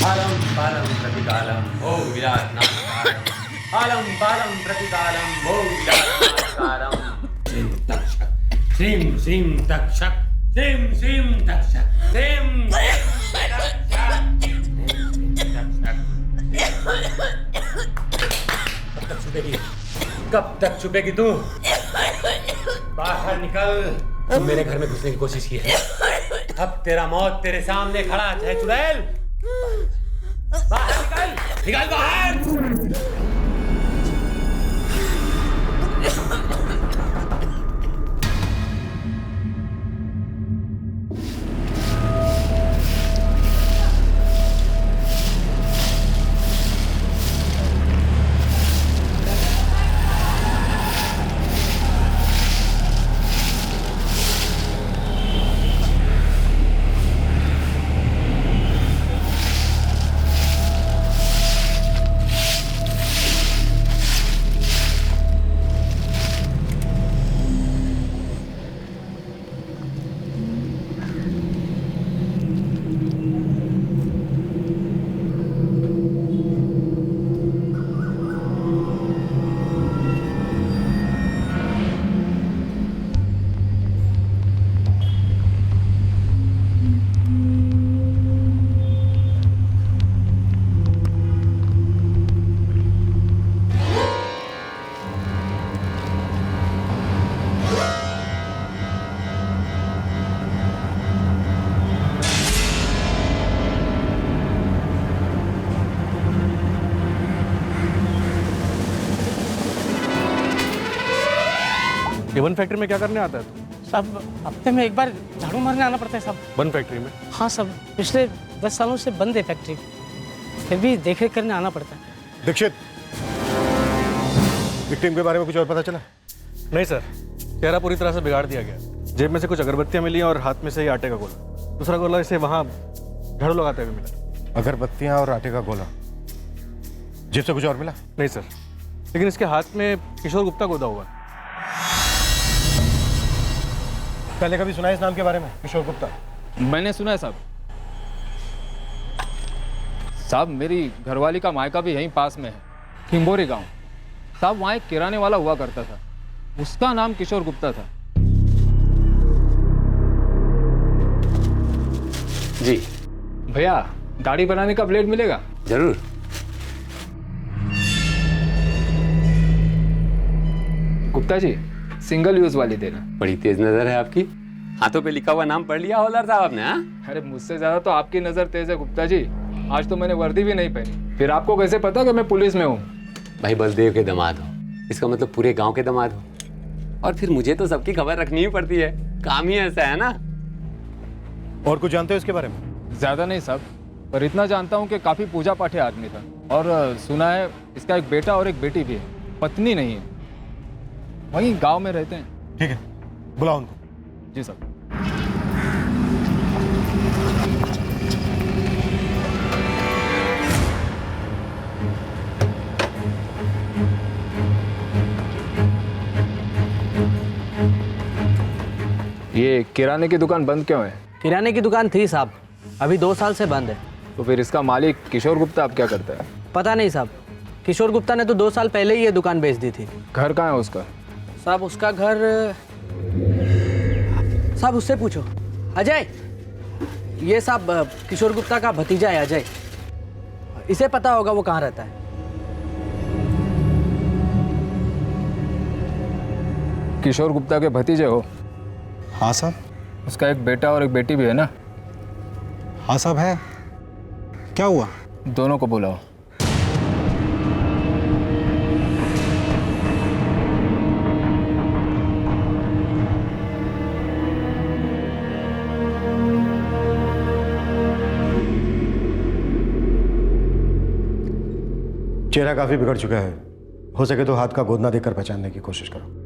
आलम पालम प्रतिकालम भो विराट नामकारम आलम पालम प्रतिकालम भो विराट नामकारम श्रीम तक्षक श्रीम श्रीम तक्षक श्रीम श्रीम तक्षक श्रीम कब तक छुपेगी तू? बाहर निकल। तू मेरे घर में घुसने की कोशिश की है, अब तेरा मौत तेरे सामने खड़ा है चुड़ैल। बाहर निकल, निकल बाहर। ये वन फैक्ट्री में क्या करने आता है तू? साहब हफ्ते में एक बार झाड़ू मारने आना पड़ता है साहब। वन फैक्ट्री में? हाँ साहब, पिछले 10 सालों से बंद है फैक्ट्री, फिर भी देख रेख करने आना पड़ता है। दीक्षित, विक्टिम के बारे में कुछ और पता चला? नहीं सर, चेहरा पूरी तरह से बिगाड़ दिया गया। जेब में से कुछ अगरबत्तियां मिली और हाथ में से ही आटे का गोला। दूसरा गोला इसे वहाँ झाड़ू लगाते हुए मिला। अगरबत्तियां और आटे का गोला। जेब से कुछ और मिला? नहीं सर, लेकिन इसके हाथ में किशोर गुप्ता गोदा हुआ है। पहले कभी सुना है इस नाम के बारे में, किशोर गुप्ता? मैंने सुना है साहब। साहब मेरी घरवाली का मायका भी यहीं पास में है, खिंबोरी गांव। साहब वहाँ एक किराने वाला हुआ करता था, उसका नाम किशोर गुप्ता था। जी भैया, दाढ़ी बनाने का ब्लेड मिलेगा? जरूर। गुप्ता जी, सिंगल यूज वाली देना। बड़ी तेज नजर है आपकी। हाथों पे लिखा हुआ नाम पढ़ लिया हवलदार साहब आपने? हाँ, अरे मुझसे ज्यादा तो आपकी नजर तेज है गुप्ता जी। आज तो मैंने वर्दी भी नहीं पहनी, फिर आपको कैसे पता कि मैं पुलिस में हूँ? भाई बलदेव के दामाद हो, इसका मतलब पूरे गांव के दामाद हो। और फिर मुझे तो सबकी खबर रखनी ही पड़ती है, काम ही ऐसा है ना। और कुछ जानते हो इसके बारे में? ज्यादा नहीं साहब, पर इतना जानता हूँ कि काफी पूजा पाठी आदमी था। और सुना है इसका एक बेटा और एक बेटी भी है, पत्नी नहीं है। वहीं गांव में रहते हैं। ठीक है, बुलाओ उनको। जी साहब। ये किराने की दुकान बंद क्यों है? किराने की दुकान थी साहब, अभी 2 साल से बंद है। तो फिर इसका मालिक किशोर गुप्ता अब क्या करता है? पता नहीं साहब, किशोर गुप्ता ने तो 2 साल पहले ही ये दुकान बेच दी थी। घर कहाँ है उसका? साहब उसका घर, साहब उससे पूछो। अजय, ये साहब किशोर गुप्ता का भतीजा है अजय, इसे पता होगा वो कहाँ रहता है। किशोर गुप्ता के भतीजे हो? हाँ साहब। उसका एक बेटा और एक बेटी भी है ना? हाँ साहब है। क्या हुआ? दोनों को बुलाओ। चेहरा काफी बिगड़ चुका है, हो सके तो हाथ का गोदना देकर पहचानने की कोशिश करो।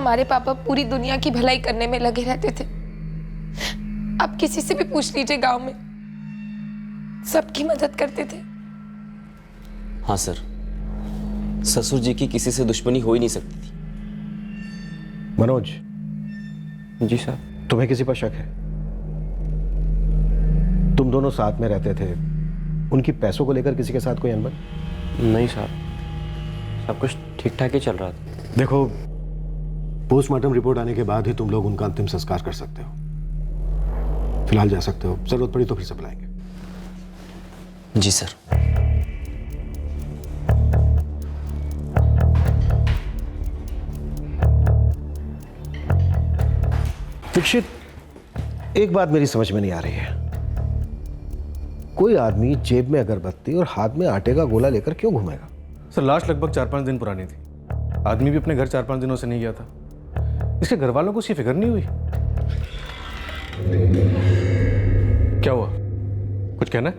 हमारे पापा पूरी दुनिया की भलाई करने में लगे रहते थे। आप किसी से भी पूछ लीजिए, गांव में सबकी मदद करते थे। हाँ सर, ससुर जी की किसी से दुश्मनी हो ही नहीं सकती थी। मनोज, जी सर। तुम्हें किसी पर शक है? तुम दोनों साथ में रहते थे, उनकी पैसों को लेकर किसी के साथ कोई अनबन? नहीं सर, सब कुछ ठीक ठाक ही चल रहा था। देखो, पोस्टमार्टम रिपोर्ट आने के बाद ही तुम लोग उनका अंतिम संस्कार कर सकते हो। फिलहाल जा सकते हो, जरूरत पड़ी तो फिर से बुलाएंगे। जी सर। दीक्षित, एक बात मेरी समझ में नहीं आ रही है। कोई आदमी जेब में अगरबत्ती और हाथ में आटे का गोला लेकर क्यों घूमेगा? सर, लाश लगभग 4-5 दिन पुरानी थी। आदमी भी अपने घर 4-5 दिनों से नहीं गया था। इसके घर वालों को उसकी फिक्र नहीं हुई? क्या हुआ, कुछ कहना है?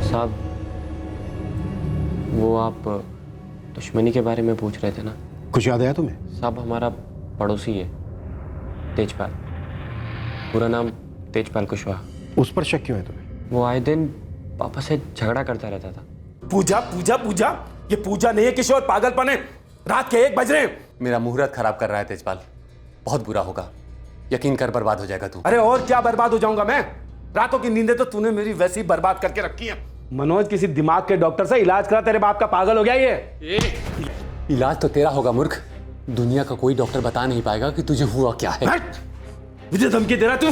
साहब, वो आप दुश्मनी के बारे में पूछ रहे थे ना? कुछ याद आया तुम्हें? साहब, हमारा पड़ोसी है तेजपाल, पूरा नाम तेजपाल कुशवाहा। उस पर शक क्यों है तुम्हें? वो आए दिन पापा से झगड़ा करता रहता था। पूजा पूजा पूजा, ये पूजा नहीं है किशोर, पागलपन है। रात के 1 बज रहे हैं। मेरा मुहूर्त खराब कर रहा है तेजपाल, बहुत बुरा होगा। यकीन कर, बर्बाद हो जाएगा तू। अरे और क्या बर्बाद हो जाऊंगा मैं? रातों की नींदें तो तूने मेरी वैसी बर्बाद करके रखी है। मनोज, किसी दिमाग के डॉक्टर से इलाज करा, तेरे बाप का पागल हो गया ये। इलाज तो तेरा होगा मूर्ख, दुनिया का कोई डॉक्टर बता नहीं पाएगा कि तुझे हुआ क्या है। मुझे धमकी दे रहा तू?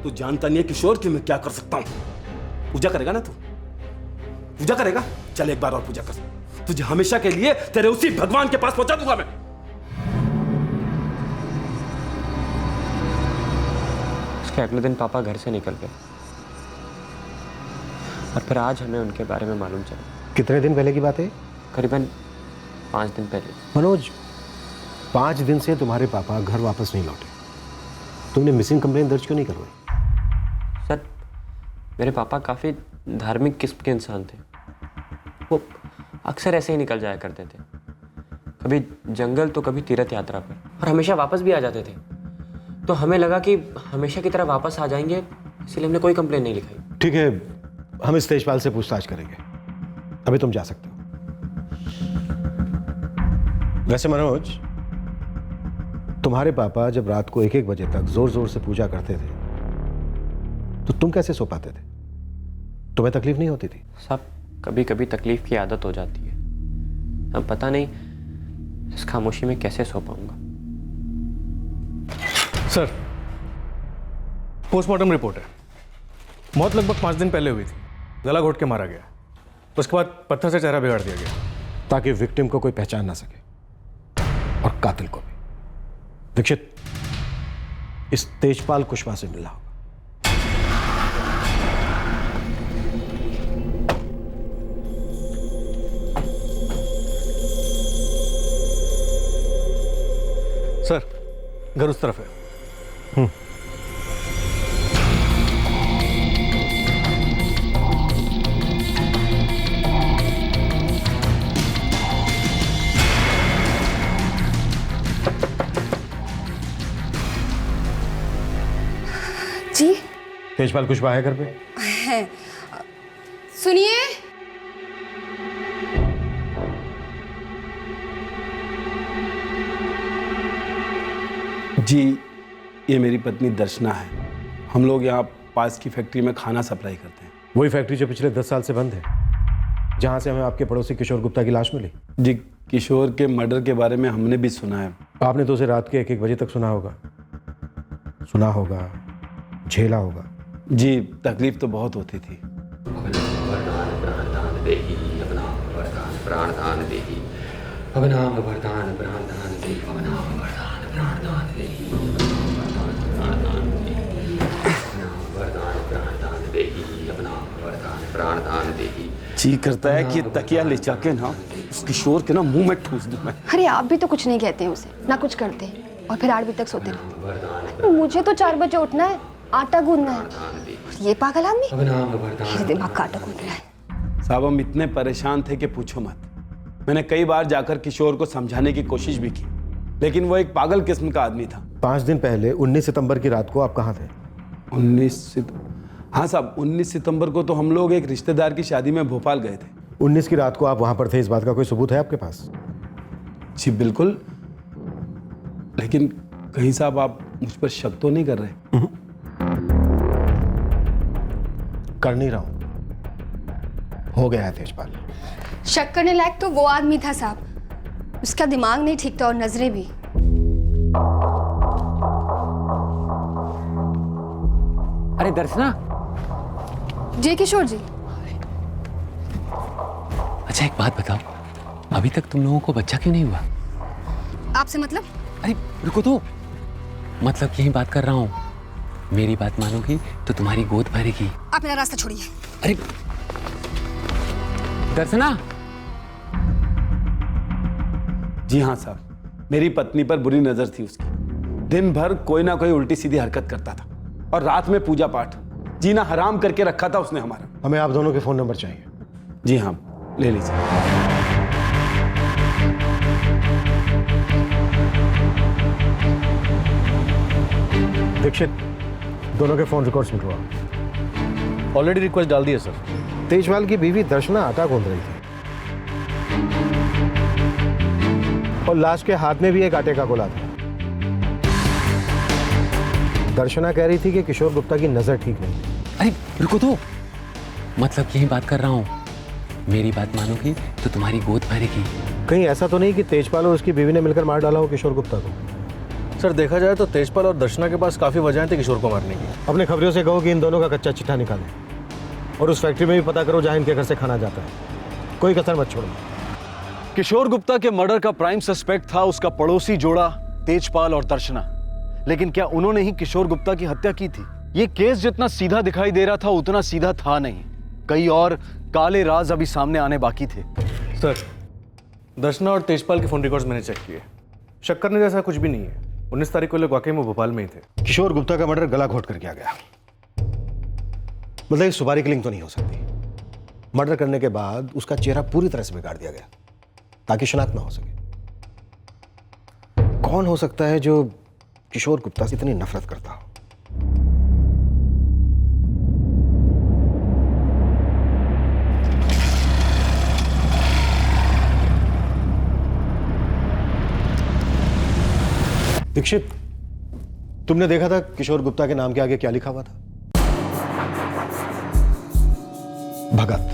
तू जानता नहीं है किशोर कि मैं क्या कर सकता हूं। पूजा करेगा ना तू? पूजा करेगा? चल एक बार और पूजा कर, तुझे हमेशा के लिए तेरे उसी भगवान के पास पहुंचा दूंगा मैं। उसके अगले दिन पापा घर से निकल गए और फिर आज हमें उनके बारे में मालूम चला। कितने दिन पहले की बात है? करीबन 5 दिन पहले। मनोज, 5 दिन से तुम्हारे पापा घर वापस नहीं लौटे। तुमने मिसिंग कंप्लेन दर्ज क्यों नहीं करवाई? सर, मेरे पापा काफ़ी धार्मिक किस्म के इंसान थे। वो अक्सर ऐसे ही निकल जाया करते थे, कभी जंगल तो कभी तीर्थ यात्रा पर, और हमेशा वापस भी आ जाते थे। तो हमें लगा कि हमेशा की तरह वापस आ जाएंगे, इसलिए हमने कोई कंप्लेन नहीं लिखाई। ठीक है, हम इस तेजपाल से पूछताछ करेंगे। अभी तुम जा सकते हो। वैसे मनोज, तुम्हारे पापा जब रात को 1-1 बजे तक जोर जोर से पूजा करते थे तो तुम कैसे सो पाते थे? तुम्हें तकलीफ नहीं होती थी? साहब, कभी कभी तकलीफ की आदत हो जाती है। अब पता नहीं इस खामोशी में कैसे सो पाऊंगा। सर, पोस्टमार्टम रिपोर्ट है। मौत लगभग 5 दिन पहले हुई थी। गला घोट के मारा गया, उसके बाद पत्थर से चेहरा बिगाड़ दिया गया ताकि विक्टिम को कोई पहचान ना सके और कातिल को भी। दीक्षित, इस तेजपाल कुशवाहा से मिलना होगा। सर, घर उस तरफ है। जी, तेजपाल कुशवाहा है घर पे? है। सुनिए, जी, ये मेरी पत्नी दर्शना है। हम लोग यहाँ पास की फैक्ट्री में खाना सप्लाई करते हैं। वही फैक्ट्री जो पिछले 10 साल से बंद है, जहां से हमें आपके पड़ोसी किशोर गुप्ता की लाश मिली। जी, किशोर के मर्डर के बारे में हमने भी सुना है। आपने तो उसे रात के 1-1 बजे तक सुना होगा, झेला होगा। जी, तकलीफ तो बहुत होती थी। जी करता है कि तकिया ले जाके ना उस किशोर के ना मुंह में ठूस दूं मैं। अरे आप भी तो कुछ नहीं कहते हैं उसे, ना कुछ करते हैं, और फिर 8 बजे तक सोते रहते। मुझे तो 4 बजे उठना है, आटा गूंदना है। ये पागल आदमी मेरे दिमाग का आटा गूंद रहा है। साहब, हम इतने परेशान थे कि पूछो मत। मैंने कई बार जाकर किशोर को समझाने की कोशिश भी की, लेकिन वो एक पागल किस्म का आदमी था। 5 दिन पहले 19 सितंबर की रात को आप कहाँ थे? 19 हाँ साहब, 19 सितंबर को तो हम लोग एक रिश्तेदार की शादी में भोपाल गए थे। 19 की रात को आप वहां पर थे, इस बात का कोई सबूत है आपके पास? जी बिल्कुल, लेकिन कहीं साहब आप मुझ पर शक तो नहीं कर रहे? कर नहीं रहा हूं, हो गया है तेजपाल। शक करने लायक तो वो आदमी था साहब, उसका दिमाग नहीं ठीक था और नजरें भी। अरे दर्शना। जी किशोर जी। अच्छा एक बात बताओ, अभी तक तुम लोगों को बच्चा क्यों नहीं हुआ? आपसे मतलब? अरे रुको तो, मतलब यही बात कर रहा हूँ। मेरी बात मानोगी तो तुम्हारी गोद भरेगी। आप मेरा रास्ता छोड़िए। अरे दर्शना। जी हाँ साहब, मेरी पत्नी पर बुरी नजर थी उसकी। दिन भर कोई ना कोई उल्टी सीधी हरकत करता था और रात में पूजा पाठ, जीना हराम करके रखा था उसने हमारा। हमें आप दोनों के फोन नंबर चाहिए। जी हाँ, ले लीजिए। दीक्षित, दोनों के फोन रिकॉर्ड्स मिलवा। ऑलरेडी रिक्वेस्ट डाल दी है सर। तेजपाल की बीवी दर्शना आटा गूंद रही थी और लाश के हाथ में भी एक आटे का गोला था। दर्शना कह रही थी कि किशोर गुप्ता की नजर ठीक नहीं थी। अरे रुको तो, मतलब यही बात कर रहा हूँ। मेरी बात मानोगी तो तुम्हारी गोद भरेगी। कहीं ऐसा तो नहीं कि तेजपाल और उसकी बीवी ने मिलकर मार डाला हो किशोर गुप्ता को? सर देखा जाए तो तेजपाल और दर्शना के पास काफी वजहें थी किशोर को मारने की। अपने खबरियों से कहो कि इन दोनों का कच्चा चिट्ठा निकालें और उस फैक्ट्री में भी पता करो जहां इनके घर से खाना जाता है। कोई कसर मत छोड़ो। किशोर गुप्ता के मर्डर का प्राइम सस्पेक्ट था उसका पड़ोसी जोड़ा तेजपाल और दर्शना, लेकिन क्या उन्होंने ही किशोर गुप्ता की हत्या की थी? ये केस जितना सीधा दिखाई दे रहा था उतना सीधा था नहीं। कई और काले राज अभी सामने आने बाकी थे। सर दर्शना और तेजपाल के फोन रिकॉर्ड्स मैंने चेक किए, शक करने जैसा कुछ भी नहीं है। 19 तारीख को लोग वाकई में भोपाल में ही थे। किशोर गुप्ता का मर्डर गला घोट कर किया गया, मतलब ये सुपारी किलिंग तो नहीं हो सकती। मर्डर करने के बाद उसका चेहरा पूरी तरह से बिगाड़ दिया गया ताकि शनाख्त ना हो सके। कौन हो सकता है जो किशोर गुप्ता से इतनी नफरत करता हो? दीक्षित, तुमने देखा था किशोर गुप्ता के नाम के आगे क्या लिखा हुआ था? भगत।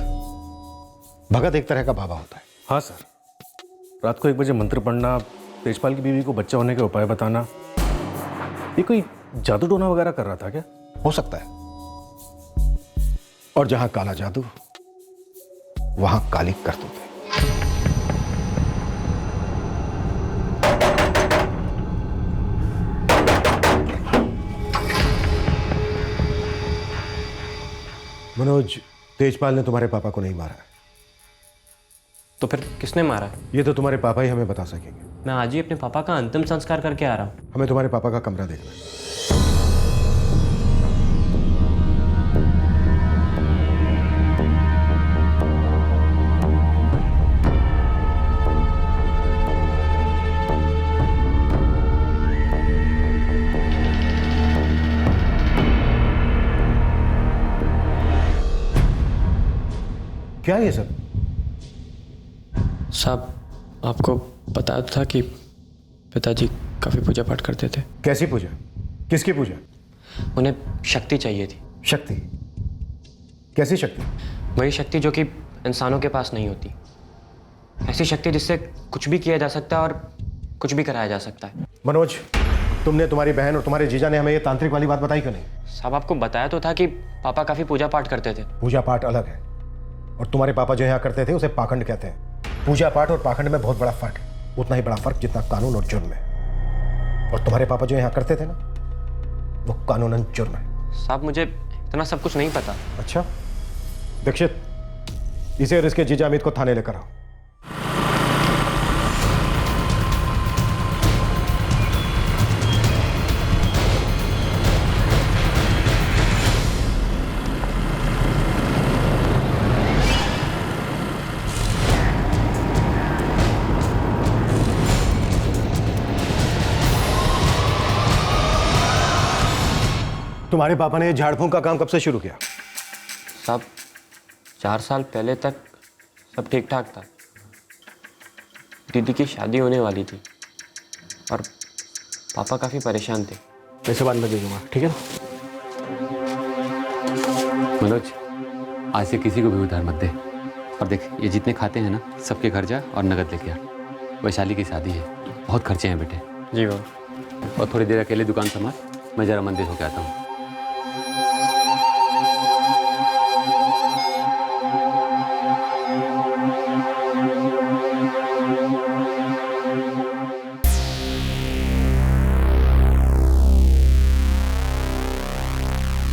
भगत एक तरह का बाबा होता है। हाँ सर, रात को 1 बजे मंत्र पढ़ना, तेजपाल की बीवी को बच्चा होने के उपाय बताना, ये कोई जादू टोना वगैरह कर रहा था क्या? हो सकता है। और जहां काला जादू वहां काली करतूत है। मनोज, तेजपाल ने तुम्हारे पापा को नहीं मारा है। तो फिर किसने मारा है? ये तो तुम्हारे पापा ही हमें बता सकेंगे। मैं आज ही अपने पापा का अंतिम संस्कार करके आ रहा हूँ। हमें तुम्हारे पापा का कमरा देखना है। क्या है ये सब? साहब आपको पता था कि पिताजी काफ़ी पूजा पाठ करते थे। कैसी पूजा? किसकी पूजा? उन्हें शक्ति चाहिए थी। शक्ति? कैसी शक्ति? वही शक्ति जो कि इंसानों के पास नहीं होती। ऐसी शक्ति जिससे कुछ भी किया जा सकता है और कुछ भी कराया जा सकता है। मनोज, तुमने, तुम्हारी बहन और तुम्हारे जीजा ने हमें ये तांत्रिक वाली बात बताई क्यों नहीं? साहब आपको बताया तो था कि पापा काफ़ी पूजा पाठ करते थे। पूजा पाठ अलग है और तुम्हारे पापा जो यहाँ करते थे उसे पाखंड कहते हैं। पूजा पाठ और पाखंड में बहुत बड़ा फर्क है, उतना ही बड़ा फर्क जितना कानून और जुर्म है। और तुम्हारे पापा जो यहाँ करते थे ना, वो कानूनन जुर्म है। साहब मुझे इतना सब कुछ नहीं पता। अच्छा दीक्षित, इसे और इसके जीजा अमित को थाने लेकर आओ। तुम्हारे पापा ने झाड़ फूंक का काम कब से शुरू किया? साहब 4 साल पहले तक सब ठीक ठाक था। दीदी की शादी होने वाली थी और पापा काफ़ी परेशान थे। पैसे बाद में दे दूंगा, ठीक है ना? मनोज, आज से किसी को भी उधार मत दे। और देख, ये जितने खाते हैं ना, सबके घर जा और नगद लेके आ। वैशाली की शादी है, बहुत खर्चे हैं बेटे। जी बाबा। और थोड़ी देर अकेले दुकान संभाल, मैं जरा मंदिर होके आता हूँ।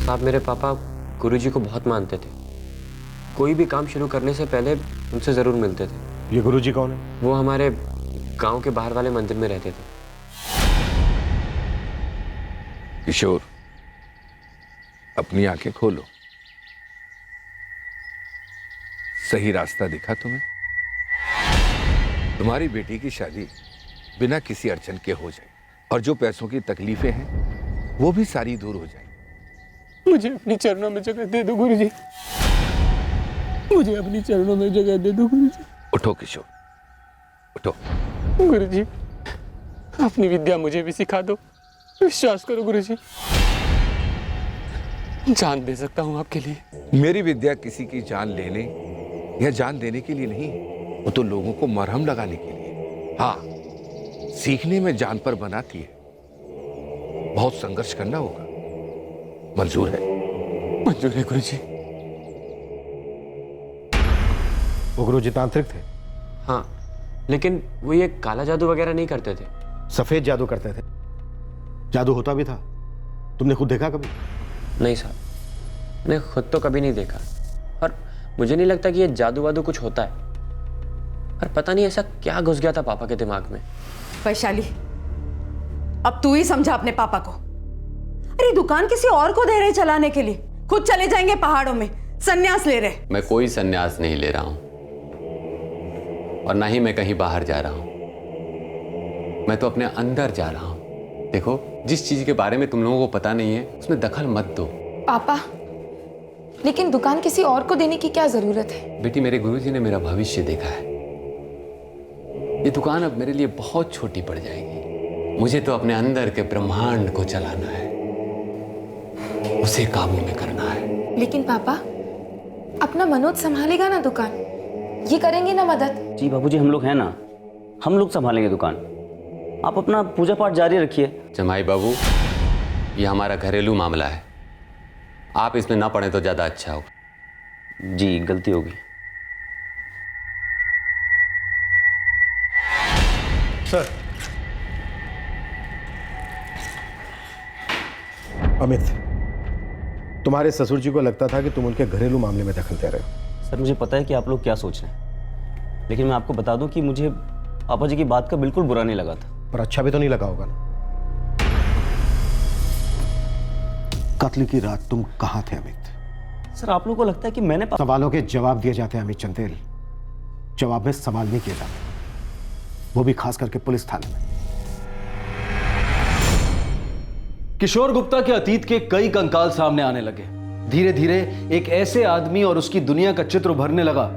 साहब मेरे पापा गुरुजी को बहुत मानते थे। कोई भी काम शुरू करने से पहले उनसे ज़रूर मिलते थे। ये गुरुजी कौन है? वो हमारे गांव के बाहर वाले मंदिर में रहते थे। किशोर, अपनी आंखें खोलो। सही रास्ता दिखा तुम्हें? तुम्हारी बेटी की शादी बिना किसी अड़चन के हो जाए और जो पैसों की तकलीफें हैं वो भी सारी दूर हो जाए। मुझे अपनी चरणों में जगह दे दो गुरुजी। मुझे अपनी चरणों में जगह दे दो गुरुजी। उठो किशोर, उठो। गुरुजी, अपनी विद्या मुझे भी सिखा दो। विश्वास करो गुरुजी, जान दे सकता हूँ आपके लिए। मेरी विद्या किसी की जान लेने या जान देने के लिए नहीं, वो तो लोगों को मरहम लगाने के लिए। हाँ, सीखने में जान पर बनाती है। बहुत संघर्ष करना होगा। मंजूर है? मंजूर है गुरुजी। वो गुरुजी तांत्रिक थे? हाँ, लेकिन वो ये काला जादू वगैरह नहीं करते थे। सफेद जादू करते थे। जादू होता भी था, तुमने खुद देखा कभी? नहीं साहब, मैंने खुद तो कभी नहीं देखा और मुझे नहीं लगता कि ये जादू वादू कुछ होता है। और पता नहीं ऐसा क्या घुस गया था पापा के दिमाग में। वैशाली, अब तू ही समझा अपने पापा को। अरे दुकान किसी और को दे रहे चलाने के लिए, खुद चले जाएंगे पहाड़ों में, संन्यास ले रहे। मैं कोई संन्यास नहीं ले रहा हूं और ना ही मैं कहीं बाहर जा रहा हूं। मैं तो अपने अंदर जा रहा हूं। देखो, जिस चीज के बारे में तुम लोगों को पता नहीं है उसमें दखल मत दो। पापा, लेकिन दुकान किसी और को देने की क्या जरूरत है? बेटी, मेरे गुरुजी ने मेरा भविष्य देखा है। ये दुकान अब मेरे लिए बहुत छोटी पड़ जाएगी। मुझे तो अपने अंदर के ब्रह्मांड को चलाना है, उसे काबू में करना है। लेकिन पापा, अपना मनोज संभालेगा ना दुकान? ये करेंगे ना मदद? जी बाबूजी, हम लोग हैं ना, हम लोग संभालेंगे दुकान। आप अपना पूजा पाठ जारी रखिए। जमाई बाबू, ये हमारा घरेलू मामला है, आप इसमें ना पड़े तो ज्यादा अच्छा होगा। जी, गलती होगी। सर, अमित, तुम्हारे ससुर जी को लगता था कि तुम उनके घरेलू मामले में दखल दे रहे हो। सर, मुझे पता है कि आप लोग क्या सोच रहे हैं, लेकिन मैं आपको बता दूं कि मुझे पापा जी की बात का बिल्कुल बुरा नहीं लगा था। पर अच्छा भी तो नहीं लगा होगा ना? कत्ल की रात तुम कहां थे अमित? सर, आप लोगों को लगता है कि मैंने सवालों के जवाब दिए जाते हैं अमित चंदेल, जवाब में सवाल नहीं किए जाते, वो भी खास करके पुलिस थाने में। किशोर गुप्ता के अतीत के कई कंकाल सामने आने लगे। धीरे धीरे एक ऐसे आदमी और उसकी दुनिया का चित्र उभरने लगा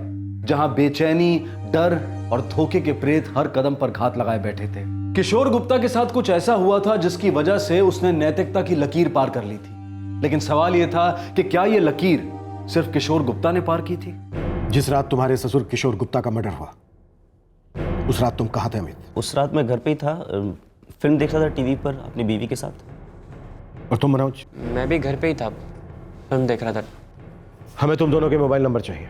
जहां बेचैनी, डर और धोखे के प्रेत हर कदम पर घात लगाए बैठे थे। किशोर गुप्ता के साथ कुछ ऐसा हुआ था जिसकी वजह से उसने नैतिकता की लकीर पार कर ली थी। लेकिन सवाल यह था कि क्या यह लकीर सिर्फ किशोर गुप्ता ने पार की थी? जिस रात तुम्हारे ससुर किशोर गुप्ता का मर्डर हुआ, उस रात तुम कहां थे अमित? उस रात मैं घर पे ही था, फिल्म देख रहा था टीवी पर अपनी बीवी के साथ। और तुम मनोज? मैं भी घर पे ही था, फिल्म देख रहा था। हमें तुम दोनों के मोबाइल नंबर चाहिए।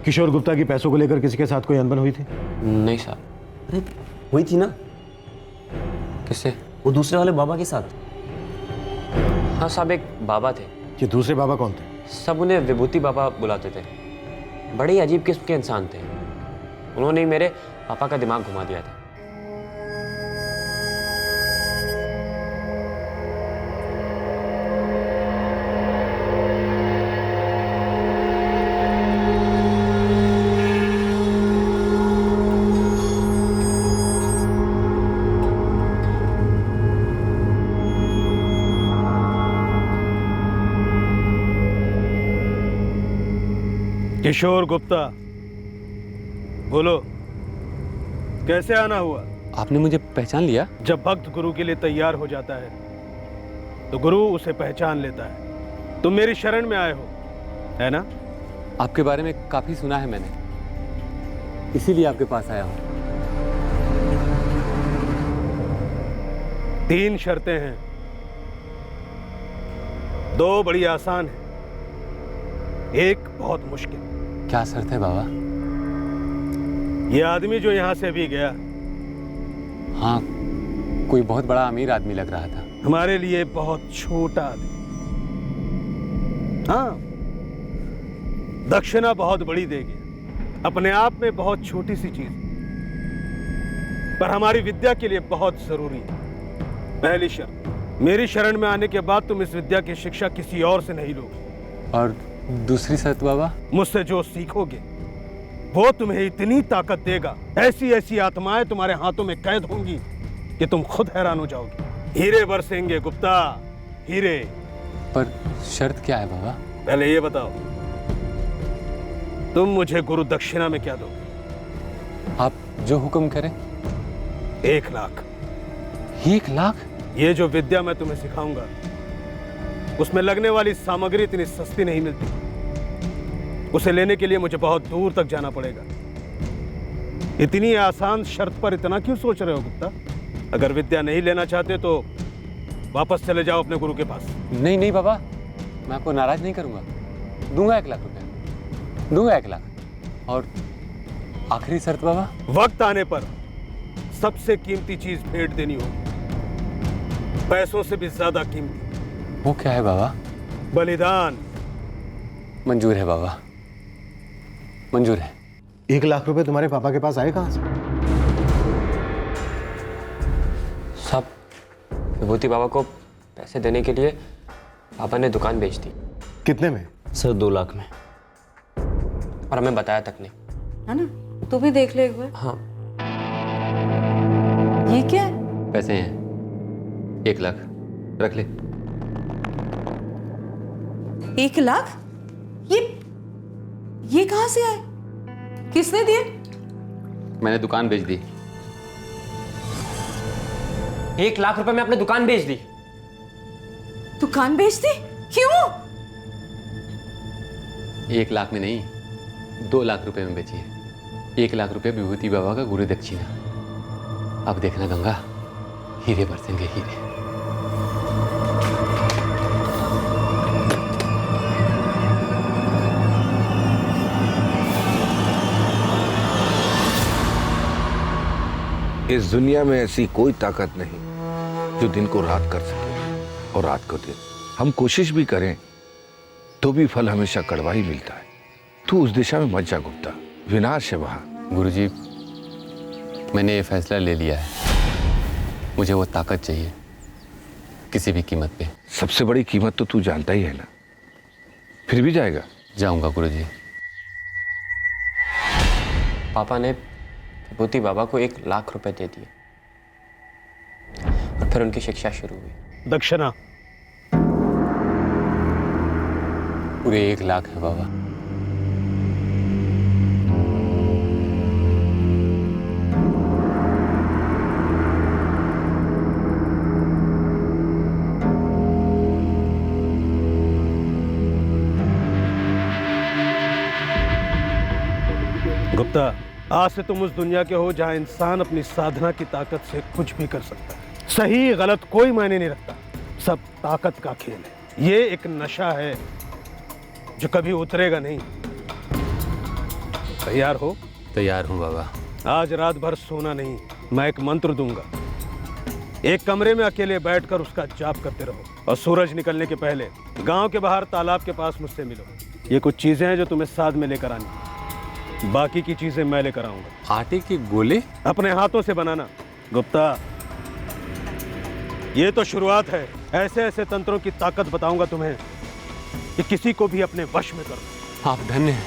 किशोर गुप्ता की पैसों को लेकर किसी के साथ कोई अनबन हुई थी? नहीं साहब। अरे हुई थी ना। किससे? वो दूसरे वाले बाबा के साथ। हाँ साहब, एक बाबा थे। ये दूसरे बाबा कौन थे? सब उन्हें विभूति बाबा बुलाते थे। बड़े ही अजीब किस्म के इंसान थे। उन्होंने ही मेरे पापा का दिमाग घुमा दिया था। किशोर गुप्ता, बोलो कैसे आना हुआ? आपने मुझे पहचान लिया? जब भक्त गुरु के लिए तैयार हो जाता है तो गुरु उसे पहचान लेता है। तुम मेरी शरण में आए हो, है ना? आपके बारे में काफी सुना है मैंने, इसीलिए आपके पास आया हूं। 3 शर्तें हैं, 2 बड़ी आसान है, 1 बहुत मुश्किल। क्या शर्त है बाबा? ये आदमी जो यहां से भी गया, हाँ, कोई बहुत बड़ा अमीर आदमी लग रहा था। हमारे लिए बहुत छोटा आदमी। हाँ, दक्षिणा बहुत बड़ी देगी, अपने आप में बहुत छोटी सी चीज, पर हमारी विद्या के लिए बहुत जरूरी है। पहली शर्त, मेरी शरण में आने के बाद तुम इस विद्या की शिक्षा किसी और से नहीं लोगे। और दूसरी शर्त बाबा? मुझसे जो सीखोगे वो तुम्हें इतनी ताकत देगा, ऐसी ऐसी आत्माएं तुम्हारे हाथों में कैद होंगी कि तुम खुद हैरान हो जाओगे। हीरे बरसेंगे गुप्ता, हीरे। पर शर्त क्या है बाबा? पहले ये बताओ, तुम मुझे गुरु दक्षिणा में क्या दोगे? आप जो हुक्म करें। 1 लाख। 1 लाख? ये जो विद्या मैं तुम्हें सिखाऊंगा, उसमें लगने वाली सामग्री इतनी सस्ती नहीं मिलती। उसे लेने के लिए मुझे बहुत दूर तक जाना पड़ेगा। इतनी आसान शर्त पर इतना क्यों सोच रहे हो गुप्ता? अगर विद्या नहीं लेना चाहते तो वापस चले जाओ अपने गुरु के पास। नहीं नहीं बाबा, मैं आपको नाराज नहीं करूंगा। दूंगा 1 लाख रुपए, दूंगा 1 लाख। और आखिरी शर्त बाबा? वक्त आने पर सबसे कीमती चीज भेंट देनी होगी, पैसों से भी ज्यादा कीमती। वो क्या है बाबा? बलिदान। मंजूर है बाबा, मंजूर है। 1 लाख रुपए तुम्हारे पापा के पास आए कहां से? सब विभूति बाबा को पैसे देने के लिए पापा ने दुकान बेच दी। कितने में? सर 2 लाख में। और हमें बताया तक नहीं। है ना? तू भी देख ले एक बार। हाँ। ये क्या है? पैसे हैं 1 लाख, रख ले। 1 लाख? ये कहां से आए? किसने दिए? मैंने दुकान बेच दी। 1 लाख रुपए में आपने दुकान बेच दी? दुकान बेच दी? क्यों? 1 लाख में नहीं, 2 लाख रुपए में बेची है। 1 लाख रुपए विभूति बाबा का गुरु दक्षिणा। अब देखना गंगा, हीरे बरसेंगे हीरे। इस दुनिया में ऐसी कोई ताकत नहीं जो दिन को रात कर सके और रात को दिन। हम कोशिश भी करें तो भी फल हमेशा कड़वा ही मिलता है। तू उस दिशा में मत जा गुप्ता, विनाश है वहां। गुरुजी, मैंने ये फैसला ले लिया है। मुझे वो ताकत चाहिए, किसी भी कीमत पे। सबसे बड़ी कीमत तो तू जानता ही है ना, फिर भी जाएगा? जाऊंगा गुरुजी। पापा ने विभूति बाबा को 1 लाख रुपए दे दिए और फिर उनकी शिक्षा शुरू हुई। दक्षिणा पूरे 1 लाख है बाबा। गुप्ता, आज से तुम उस दुनिया के हो जहां इंसान अपनी साधना की ताकत से कुछ भी कर सकता है। सही गलत कोई मायने नहीं रखता, सब ताकत का खेल है। ये एक नशा है जो कभी उतरेगा नहीं। तैयार हो? तैयार हूं बाबा। आज रात भर सोना नहीं, मैं एक मंत्र दूंगा। एक कमरे में अकेले बैठकर उसका जाप करते रहो और सूरज निकलने के पहले गांव के बाहर तालाब के पास मुझसे मिलो। ये कुछ चीजें हैं जो तुम्हें साथ में लेकर आनी, बाकी की चीजें मैं लेकर आऊंगा। आटे के गोले? अपने हाथों से बनाना। गुप्ता, ये तो शुरुआत है। ऐसे ऐसे तंत्रों की ताकत बताऊंगा तुम्हें कि किसी को भी अपने वश में करो। आप धन्य हैं,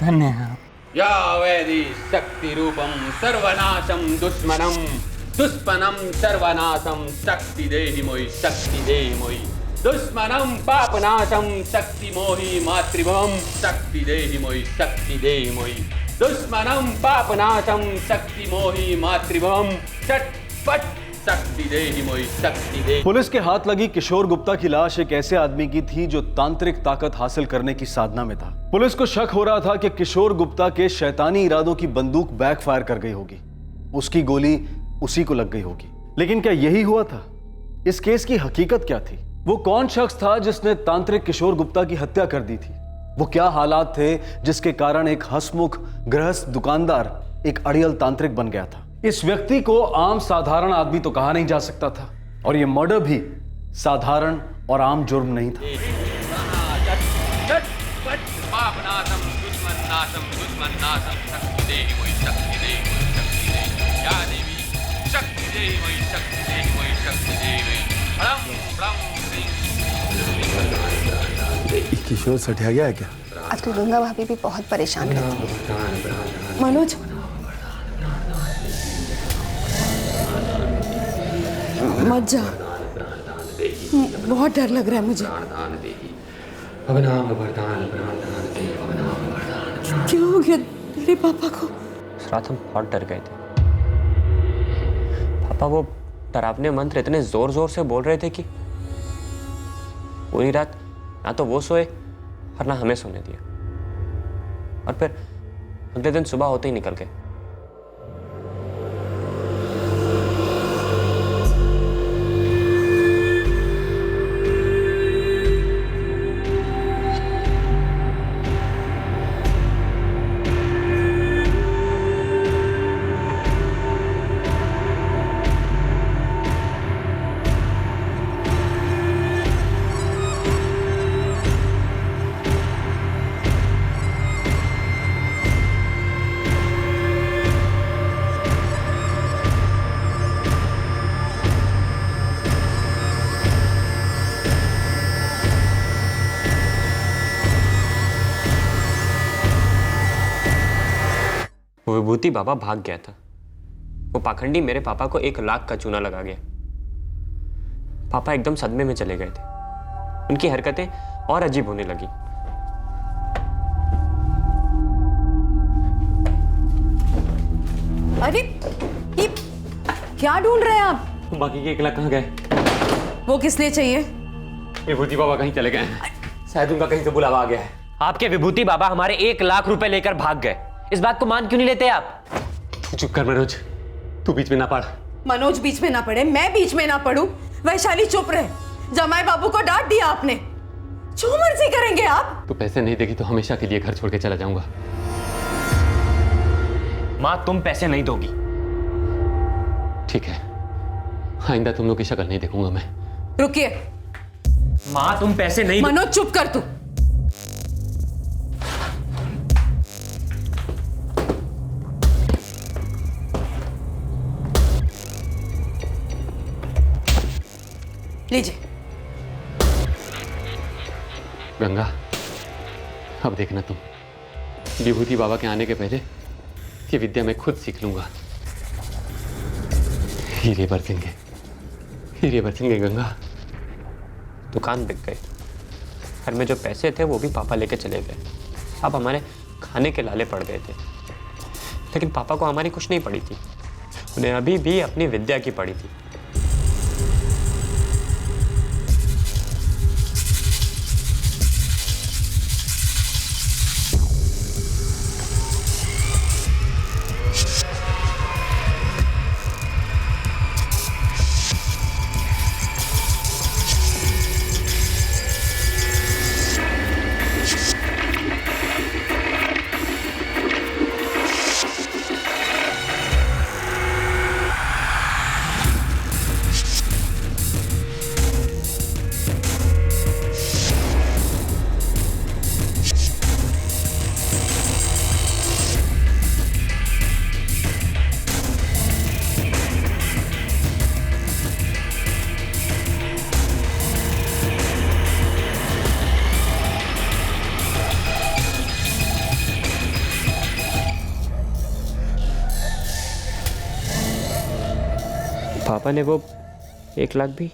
धन्य हैं। या वैदि शक्ति रूपम सर्वनाशम दुश्मनम दुष्पनम सर्वनाशम शक्ति देहि मोई, शक्ति देहि मोई। दुश्मनम पापनाशम शक्ति मोहि मातृभवम शक्ति देहि मोहि शक्ति देहि मोहि दुश्मनम पापनाशम शक्ति मोहि मातृभवम चटपट शक्ति देहि मोहि शक्ति देहि। पुलिस के हाथ लगी किशोर गुप्ता की लाश एक ऐसे आदमी की थी जो तांत्रिक ताकत हासिल करने की साधना में था। पुलिस को शक हो रहा था कि किशोर गुप्ता के शैतानी इरादों की बंदूक बैकफायर कर गई होगी, उसकी गोली उसी को लग गई होगी। लेकिन क्या यही हुआ था? इस केस की हकीकत क्या थी? वो कौन शख्स था जिसने तांत्रिक किशोर गुप्ता की हत्या कर दी थी? वो क्या हालात थे जिसके कारण एक हंसमुख गृहस्थ दुकानदार एक अड़ियल तांत्रिक बन गया था? इस व्यक्ति को आम साधारण आदमी तो कहा नहीं जा सकता था, और यह मर्डर भी साधारण और आम जुर्म नहीं था। किशोर सठिया गया है क्या? आजकल गंगा भाभी भी बहुत परेशान रहती है। मनोज, मत जा, बहुत डर लग रहा है मुझे। क्या हो गया तेरे पापा को? रात हम बहुत डर गए थे। पापा वो डरावने मंत्र इतने जोर जोर से बोल रहे थे कि पूरी रात ना तो वो सोए और ना हमें सोने दिया, और फिर अगले दिन सुबह होते ही निकल गए। वो विभूति बाबा भाग गया था। वो पाखंडी मेरे पापा को 1 लाख का चूना लगा गया। पापा एकदम सदमे में चले गए थे। उनकी हरकतें और अजीब होने लगी। अरे ये क्या ढूंढ रहे हैं आप? बाकी के 1 लाख कहाँ गए? वो किस लिए चाहिए? विभूति बाबा कहीं चले गए हैं। शायद उनका कहीं से बुलावा आ गया है। आपके विभूति बाबा हमारे 1 लाख रुपए लेकर भाग गए। इस बात को मान क्यों नहीं लेते आप? चुप कर मनोज, तू बीच में ना पड़। मनोज बीच में ना पड़े, मैं बीच में ना पड़ूं। वैशाली चुप रहे। जमाई बाबू को डांट दिया आपने। जो मर्जी करेंगे आप। तू पैसे नहीं देगी तो हमेशा के लिए घर छोड़ के चला जाऊंगा। माँ तुम पैसे नहीं दोगी। ठीक है, आइंदा तुम लोग की शक्ल नहीं देखूंगा मैं। रुकिए। माँ तुम पैसे नहीं। मनोज चुप कर तू। लीजिए। गंगा, अब देखना तुम, विभूति बाबा के आने के पहले ये विद्या मैं खुद सीख लूंगा। हीरे बरसेंगे, हीरे बरसेंगे गंगा। दुकान बिक गई। घर में जो पैसे थे वो भी पापा लेके चले गए। अब हमारे खाने के लाले पड़ गए थे। लेकिन पापा को हमारी कुछ नहीं पड़ी थी। उन्हें अभी भी अपनी विद्या की पड़ी थी। पापा ने वो 1 लाख भी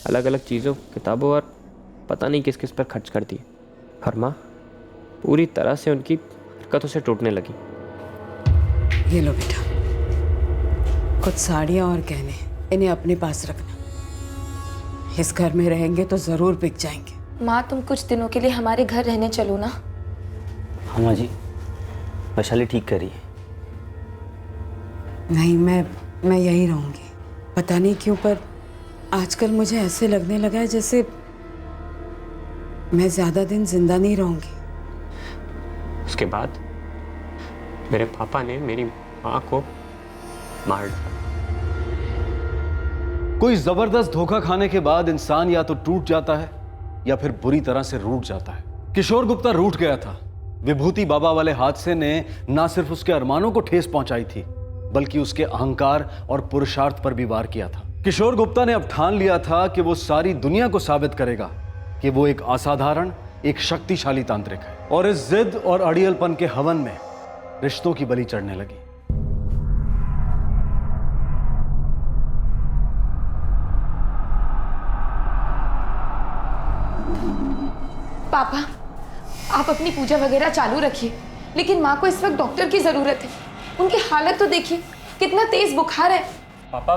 अलग अलग चीज़ों, किताबों और पता नहीं किस किस पर खर्च कर दिए और माँ पूरी तरह से उनकी हरकतों से टूटने लगी। ये लो बेटा, कुछ साड़ियाँ और गहने, इन्हें अपने पास रखना। इस घर में रहेंगे तो जरूर बिक जाएंगे। माँ तुम कुछ दिनों के लिए हमारे घर रहने चलो ना। हाँ माँ जी, वैशाली ठीक कर रही है। नहीं, मैं यहीं रहूंगी। पता नहीं क्यों पर आजकल मुझे ऐसे लगने लगा है जैसे मैं ज्यादा दिन जिंदा नहीं रहूंगी। उसके बाद मेरे पापा ने मेरी माँ को मार डाला। कोई जबरदस्त धोखा खाने के बाद इंसान या तो टूट जाता है या फिर बुरी तरह से रूठ जाता है। किशोर गुप्ता रूठ गया था। विभूति बाबा वाले हादसे ने ना सिर्फ उसके अरमानों को ठेस पहुंचाई थी, बल्कि उसके अहंकार और पुरुषार्थ पर भी वार किया था। किशोर गुप्ता ने अब ठान लिया था कि वो सारी दुनिया को साबित करेगा कि वो एक असाधारण, एक शक्तिशाली तांत्रिक है। और इस जिद और अड़ियलपन के हवन में रिश्तों की बलि चढ़ने लगी। पापा आप अपनी पूजा वगैरह चालू रखिए, लेकिन माँ को इस वक्त डॉक्टर की जरूरत है। उनकी हालत तो देखिए, कितना तेज बुखार है। पापा,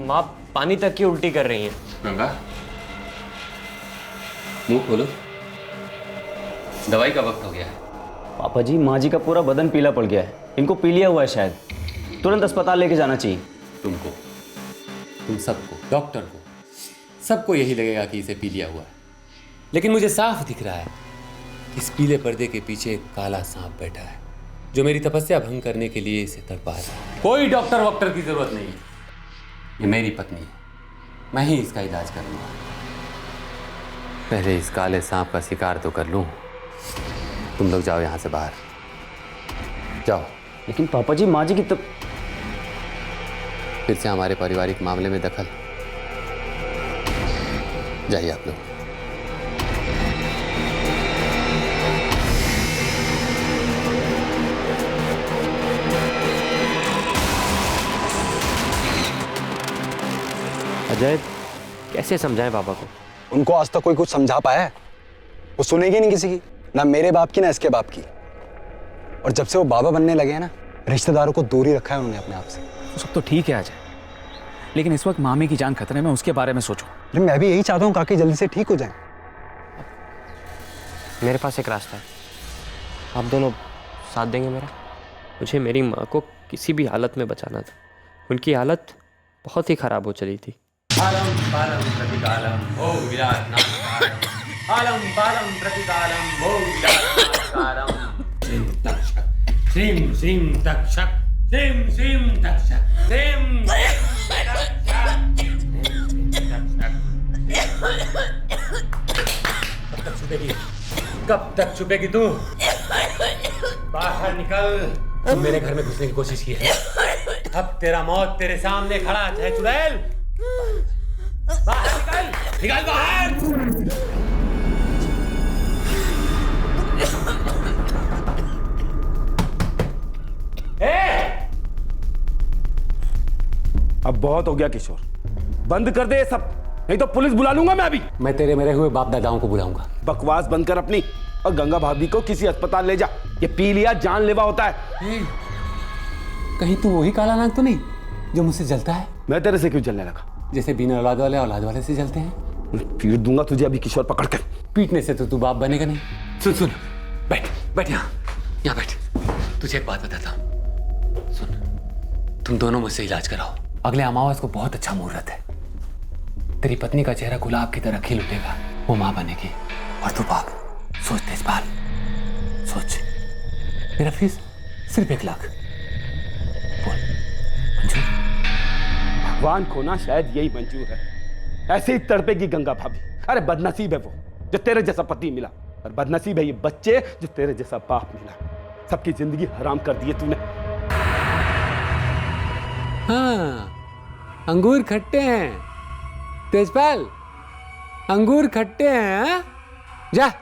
माँ पानी तक की उल्टी कर रही हैं। गंगा, मुंह खोलो, दवाई का वक्त हो गया है। पापा जी, माँ जी का पूरा बदन पीला पड़ गया है, इनको पीलिया हुआ है शायद। तुरंत अस्पताल लेके जाना चाहिए। तुमको, तुम सबको, डॉक्टर को, सबको यही लगेगा कि इसे पीलिया हुआ है, लेकिन मुझे साफ दिख रहा है इस पीले पर्दे के पीछे एक काला सांप बैठा है जो मेरी तपस्या भंग करने के लिए इसे तड़पा रहा है। कोई डॉक्टर वॉक्टर की जरूरत नहीं है, ये मेरी पत्नी है, मैं ही इसका इलाज करूंगा। पहले इस काले सांप का शिकार तो कर लूं। तुम लोग जाओ यहां से बाहर जाओ। लेकिन पापा जी, माँ जी की फिर से हमारे पारिवारिक मामले में दखल। जाइए आप लोग। अजय, कैसे समझाएं पापा को? उनको आज तक कोई कुछ समझा पाया है? वो सुनेगी नहीं किसी की, ना मेरे बाप की ना इसके बाप की। और जब से वो बाबा बनने लगे हैं ना, रिश्तेदारों को दूर ही रखा है उन्होंने अपने आप से। वो सब तो ठीक है अजय, लेकिन इस वक्त मामी की जान खतरे में, उसके बारे में सोचो। अरे मैं भी यही चाहता हूँ काकी जल्दी से ठीक हो जाए। मेरे पास एक रास्ता है, आप दोनों साथ देंगे मेरा? मुझे मेरी माँ को किसी भी हालत में बचाना था। उनकी हालत बहुत ही खराब हो चली थी। आलम पालम प्रतिकालम भो विराटनाकारम, आलम पालम प्रतिकालम भो विराटनाकारम। श्रीं श्रीं तक्षक, श्रीं श्रीं तक्षक, श्रीं कब तक छुपेगी? कब तक छुपेगी तू? बाहर निकल। तू मेरे घर में घुसने की कोशिश की है, अब तेरा मौत तेरे सामने खड़ा है चुड़ैल। बाहर निकल, निकल बाहर। अब बहुत हो गया किशोर, बंद कर दे ये सब, नहीं तो पुलिस बुला लूंगा मैं अभी। मैं तेरे मेरे हुए बाप दादाओं को बुलाऊंगा। बकवास बंद कर अपनी, और गंगा भाभी को किसी अस्पताल ले जा। ये पी लिया जानलेवा होता है। कहीं तू वही काला नाग तो नहीं जो मुझसे जलता है? मैं तेरे से क्यों जलने लगा? जैसे बिना औलाद वाले औलाद वाले से जलते हैं। पीट दूंगा तुझे अभी किशोर, पकड़ कर। पीटने से तो तू बाप बनेगा नहीं। सुन सुन, बैठ बैठ, यहाँ बैठ। तुझे एक बात बताता हूँ, सुन। तुम दोनों मुझसे इलाज कराओ। अगले अमावस को बहुत अच्छा मुहूर्त है। तेरी पत्नी का चेहरा गुलाब की तरह खिल उठेगा, वो माँ बनेगी। और तू बाप, सोच तेजपाल, सोच। मेरा फीस सिर्फ 1 लाख। बोल मंजूर? भगवान को ना शायद यही मंजूर है। ऐसे ही तड़पेगी गंगा भाभी। अरे बदनसीब है वो जो तेरे जैसा पति मिला, और बदनसीब है ये बच्चे जो तेरे जैसा बाप मिला। सबकी जिंदगी हराम कर दी है तूने। हाँ, अंगूर खट्टे हैं तेजपाल, अंगूर खट्टे हैं। हाँ? जा।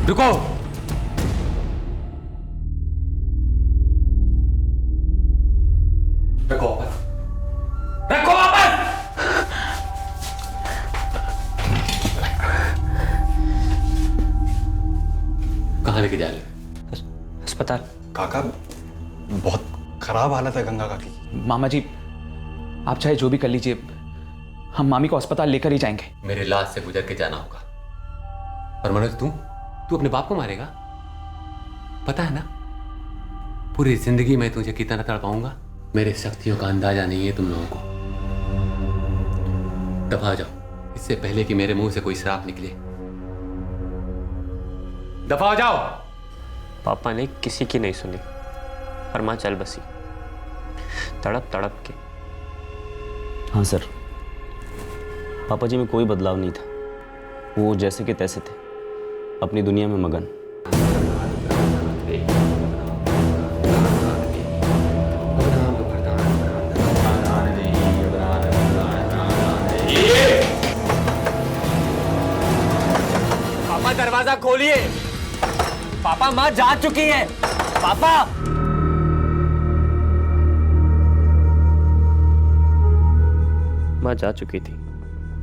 रुको। रखो वापस, रखो वापस। कहाँ लेके जा रहे हो? अस्पताल। काका बहुत खराब हालत है गंगा काकी। मामा जी आप चाहे जो भी कर लीजिए, हम मामी को अस्पताल लेकर ही जाएंगे। मेरे लाश से गुजर के जाना होगा। और मनोज तू अपने बाप को मारेगा? पता है ना पूरी जिंदगी में तुझे कितना तड़पाऊंगा। मेरे शक्तियों का अंदाजा नहीं है तुम लोगों को। दफा जाओ, इससे पहले कि मेरे मुंह से कोई श्राप निकले। दफा जाओ। पापा ने किसी की नहीं सुनी और माँ चल बसी तड़प तड़प के। हाँ सर, पापा जी में कोई बदलाव नहीं था। वो जैसे के तैसे थे, अपनी दुनिया में मगन। पापा दरवाजा खोलिए। पापा माँ जा चुकी है। पापा माँ जा चुकी थी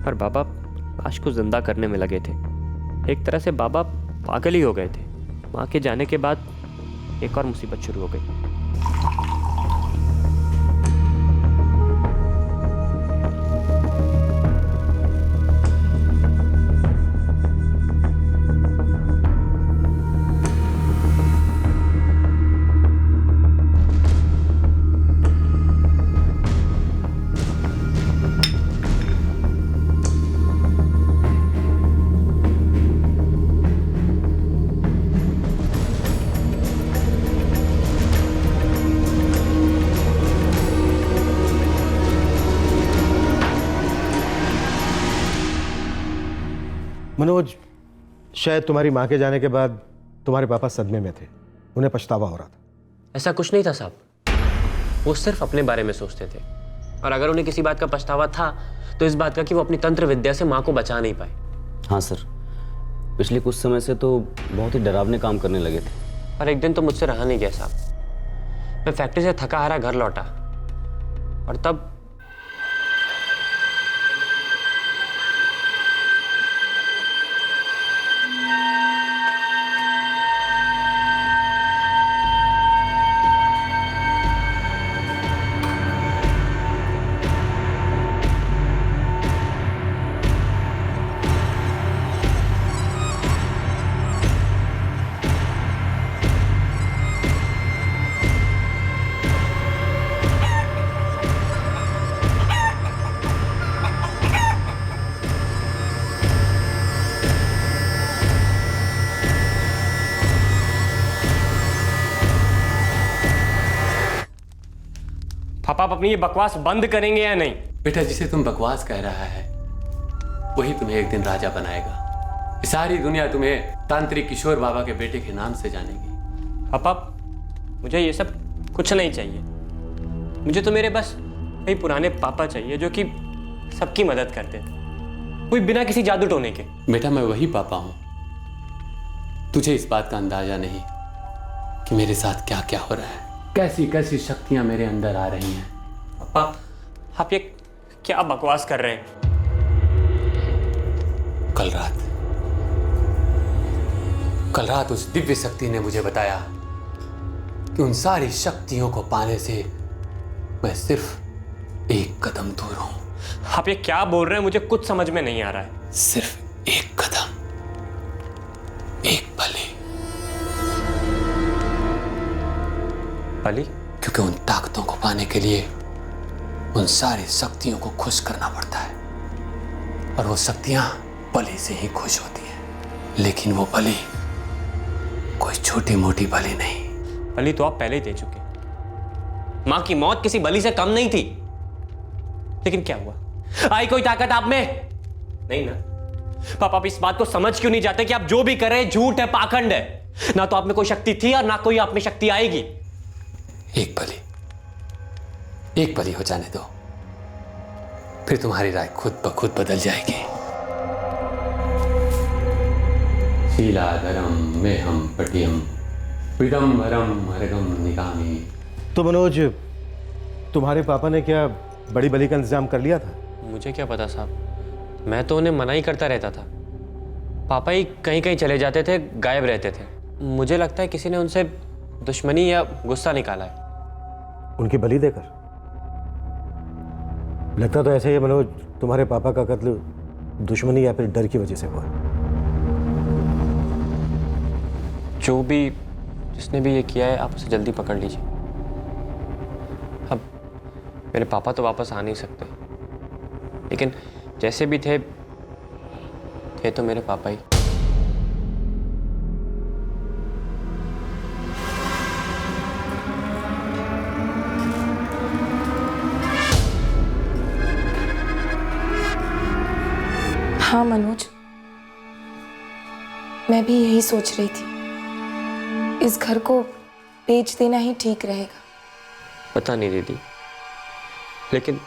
और बाबा लाश को जिंदा करने में लगे थे। एक तरह से बाबा पागल ही हो गए थे। माँ के जाने के बाद एक और मुसीबत शुरू हो गई। मनोज, शायद तुम्हारी माँ के जाने के बाद तुम्हारे पापा सदमे में थे, उन्हें पछतावा हो रहा था। ऐसा कुछ नहीं था साहब, वो सिर्फ अपने बारे में सोचते थे। और अगर उन्हें किसी बात का पछतावा था तो इस बात का कि वो अपनी तंत्र विद्या से माँ को बचा नहीं पाए। हाँ सर, पिछले कुछ समय से तो बहुत ही डरावने काम करने लगे थे। और एक दिन तो मुझसे रहा नहीं गया साहब। मैं फैक्ट्री से थका हारा घर लौटा और तब पापा आप अपनी ये बकवास बंद करेंगे या नहीं? बेटा, जिसे तुम बकवास कह रहा है वही तुम्हें एक दिन राजा बनाएगा। सारी दुनिया तुम्हें तांत्रिक किशोर बाबा के बेटे के नाम से जानेगी। पापा मुझे ये सब कुछ नहीं चाहिए। मुझे तो मेरे बस वही पुराने पापा चाहिए जो कि सबकी मदद करते थे, कोई बिना किसी जादू टोने के। बेटा, मैं वही पापा हूं। तुझे इस बात का अंदाजा नहीं कि मेरे साथ क्या क्या हो रहा है, कैसी कैसी शक्तियां मेरे अंदर आ रही हैं। पापा आप ये क्या बकवास कर रहे हैं? कल रात उस दिव्य शक्ति ने मुझे बताया कि उन सारी शक्तियों को पाने से मैं सिर्फ एक कदम दूर हूं। आप ये क्या बोल रहे हैं? मुझे कुछ समझ में नहीं आ रहा है। सिर्फ एक कदम, एक बलि। बलि? क्योंकि उन ताकतों को पाने के लिए उन सारी शक्तियों को खुश करना पड़ता है, और वो शक्तियां बलि से ही खुश होती हैं। लेकिन वो बलि कोई छोटी मोटी बलि नहीं। बलि तो आप पहले ही दे चुके। मां की मौत किसी बलि से कम नहीं थी। लेकिन क्या हुआ? आई कोई ताकत आप में? नहीं ना। पापा आप इस बात को समझ क्यों नहीं जाते कि आप जो भी कर रहे हैं झूठ है, पाखंड है। ना तो आप में कोई शक्ति थी और ना कोई आप में शक्ति आएगी। एक बलि हो जाने दो, फिर तुम्हारी राय खुद ब खुद बदल जाएगी। शीलाधरम मेहम पटियम पीतम्बरम हरगम निकामी। तो मनोज, तुम्हारे पापा ने क्या बड़ी बली का इंतजाम कर लिया था? मुझे क्या पता साहब, मैं तो उन्हें मना ही करता रहता था। पापा ही कहीं कहीं चले जाते थे, गायब रहते थे। मुझे लगता है किसी ने उनसे दुश्मनी या गुस्सा निकाला है। उनकी बलि देकर? लगता तो ऐसे ही है मनोज, तुम्हारे पापा का कत्ल दुश्मनी या फिर डर की वजह से हुआ। जो भी जिसने भी ये किया है, आप उसे जल्दी पकड़ लीजिए। अब मेरे पापा तो वापस आ नहीं सकते, लेकिन जैसे भी थे तो मेरे पापा ही। हाँ मनोज, मैं भी यही सोच रही थी, इस घर को बेच देना ही ठीक रहेगा। पता नहीं दीदी, लेकिन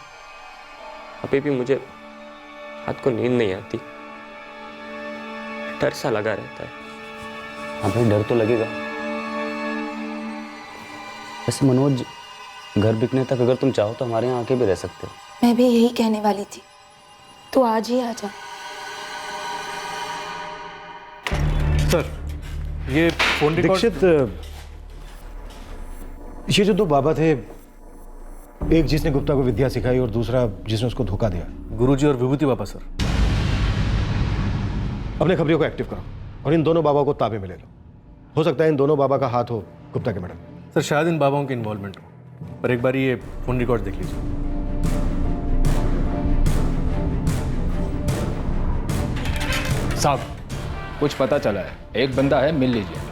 अभी भी मुझे रात को नींद नहीं आती, डर सा लगा रहता है। हाँ भाई, डर तो लगेगा। वैसे मनोज, घर बिकने तक अगर तुम चाहो तो हमारे यहाँ आके भी रह सकते हो। मैं भी यही कहने वाली थी, तू आज ही आ जा। सर, ये फोन रिकॉर्ड। दीक्षित, ये जो दो बाबा थे, एक जिसने गुप्ता को विद्या सिखाई और दूसरा जिसने उसको धोखा दिया, गुरुजी और विभूति बाबा सर। अपने खबरियों को एक्टिव करो और इन दोनों बाबाओं को ताबे में ले लो। हो सकता है इन दोनों बाबा का हाथ हो गुप्ता के मैडम। सर, शायद इन बाबाओं की इन्वॉल्वमेंट हो, पर एक बार ये फोन रिकॉर्ड देख लीजिए। साहब, कुछ पता चला है, एक बंदा है, मिल लीजिए।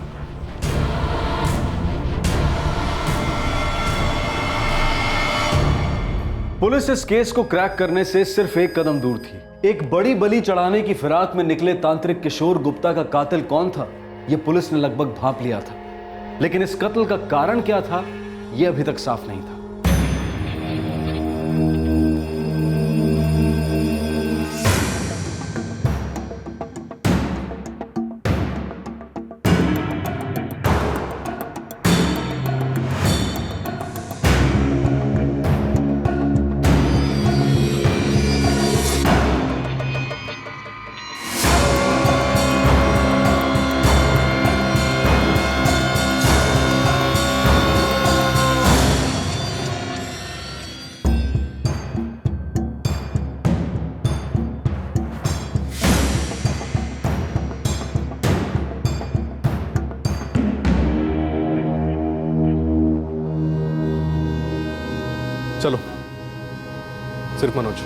पुलिस इस केस को क्रैक करने से सिर्फ एक कदम दूर थी। एक बड़ी बलि चढ़ाने की फिराक में निकले तांत्रिक किशोर गुप्ता का कातिल कौन था, यह पुलिस ने लगभग भांप लिया था, लेकिन इस कत्ल का कारण क्या था, यह अभी तक साफ नहीं था। चलो, सिर्फ मनोज।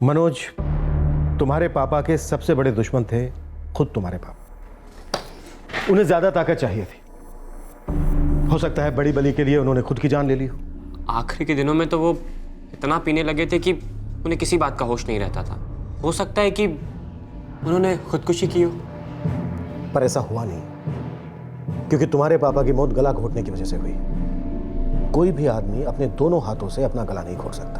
मनोज, तुम्हारे पापा के सबसे बड़े दुश्मन थे खुद तुम्हारे पापा। उन्हें ज्यादा ताकत चाहिए थी। हो सकता है बड़ी बलि के लिए उन्होंने खुद की जान ले ली हो। आखिरी के दिनों में तो वो इतना पीने लगे थे कि उन्हें किसी बात का होश नहीं रहता था। हो सकता है कि उन्होंने खुदकुशी की हो, पर ऐसा हुआ नहीं, क्योंकि तुम्हारे पापा की मौत गला घोटने की वजह से हुई। कोई भी आदमी अपने दोनों हाथों से अपना गला नहीं घोट सकता।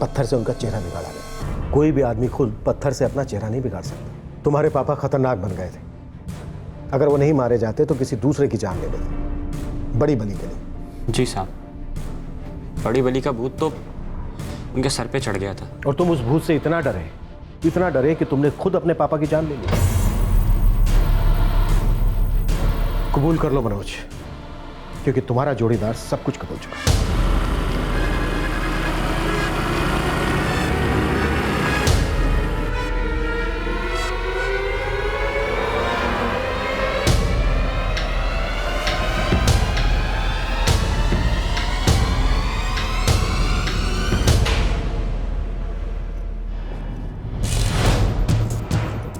पत्थर से उनका चेहरा बिगाड़ा गया। कोई भी आदमी खुद पत्थर से अपना चेहरा नहीं बिगाड़ सकता। तुम्हारे पापा खतरनाक बन गए थे। अगर वो नहीं मारे जाते तो किसी दूसरे की जान ले लेते, बड़ी बलि के लिए। जी साहब, बड़ी बलि का भूत तो उनके सर पे चढ़ गया था। और तुम उस भूत से इतना डरे कि तुमने खुद अपने पापा की जान ले ली। कबूल कर लो मनोज, क्योंकि तुम्हारा जोड़ीदार सब कुछ कबूल चुका है।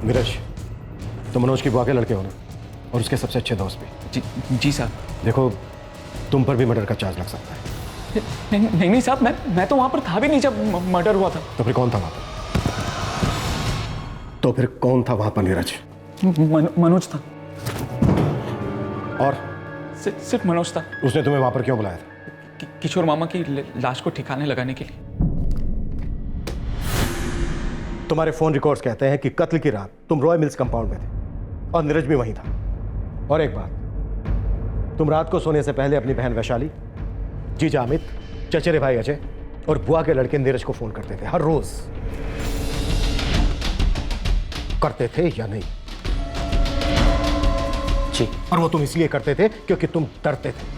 नीरज, तुम मनोज की बुआ के लड़के हो ना, और उसके सबसे अच्छे दोस्त भी। जी साहब। देखो, तुम पर भी मर्डर का चार्ज लग सकता है। नहीं साहब, मैं तो वहां पर था भी नहीं जब मर्डर हुआ था। तो फिर कौन था वहां पर? नीरज? मनोज था। और सिर्फ मनोज था। उसने तुम्हें वहां पर क्यों बुलाया था? किशोर मामा की लाश को ठिकाने लगाने के लिए। तुम्हारे फोन रिकॉर्ड्स कहते हैं कि कत्ल की रात तुम रॉय मिल्स कंपाउंड में थे और नीरज भी वहीं था। और एक बात, तुम रात को सोने से पहले अपनी बहन वैशाली, जीजा अमित, चचेरे भाई अजय और बुआ के लड़के नीरज को फोन करते थे, हर रोज। करते थे या नहीं? जी। और वो तुम इसलिए करते थे क्योंकि तुम डरते थे।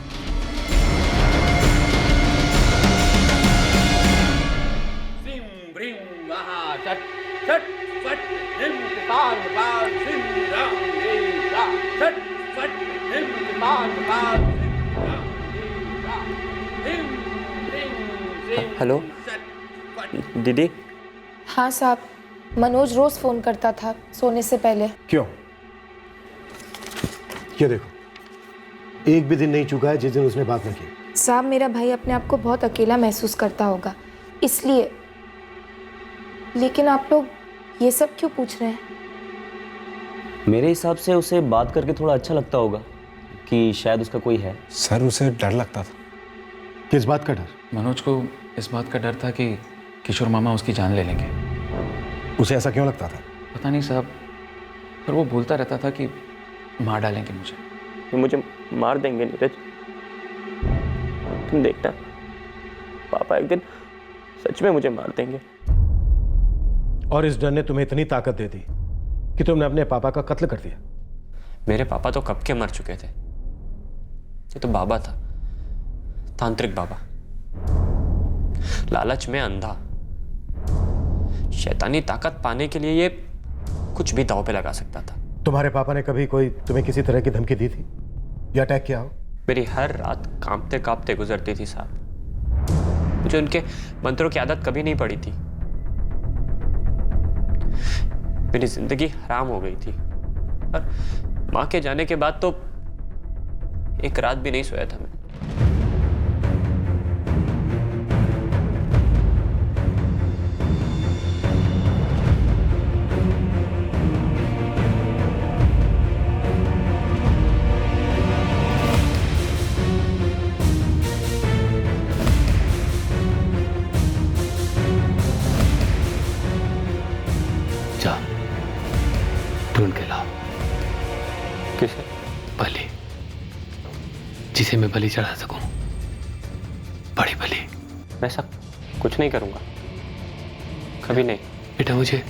हेलो दीदी। हाँ साहब, मनोज रोज फोन करता था सोने से पहले। क्यों? ये देखो, एक भी दिन नहीं चुका है जिस दिन उसने बात न की। साहब, मेरा भाई अपने आप को बहुत अकेला महसूस करता होगा, इसलिए। लेकिन आप लोग ये सब क्यों पूछ रहे हैं? मेरे हिसाब से उसे बात करके थोड़ा अच्छा लगता होगा कि शायद उसका कोई है। सर, उसे डर लगता था। किस बात का डर? मनोज को इस बात का डर था कि किशोर मामा उसकी जान ले लेंगे। उसे ऐसा क्यों लगता था? पता नहीं साहब, पर वो बोलता रहता था कि मार डालेंगे मुझे। ये मुझे मार देंगे नीरज, तुम देखना, पापा एक दिन सच में मुझे मार देंगे। और इस डर ने तुम्हें इतनी ताकत दे दी कि तुमने अपने पापा का कत्ल कर दिया। मेरे पापा तो कब के मर चुके थे, ये तो बाबा था, तांत्रिक बाबा, लालच में अंधा। शैतानी ताकत पाने के लिए ये कुछ भी दांव पे लगा सकता था। तुम्हारे पापा ने कभी कोई तुम्हें किसी तरह की धमकी दी थी या अटैक किया हो? मेरी हर रात कांपते कांपते गुजरती थी साहब। मुझे उनके मंत्रों की आदत कभी नहीं पड़ी थी। मेरी जिंदगी हराम हो गई थी और माँ के जाने के बाद तो एक रात भी नहीं सोया था मैं। ढूंढ के लाओ। किसे? बलि, जिसे मैं बलि चढ़ा सकूं, बड़ी बलि। मैं ऐसा कुछ नहीं करूंगा, कभी नहीं। बेटा, मुझे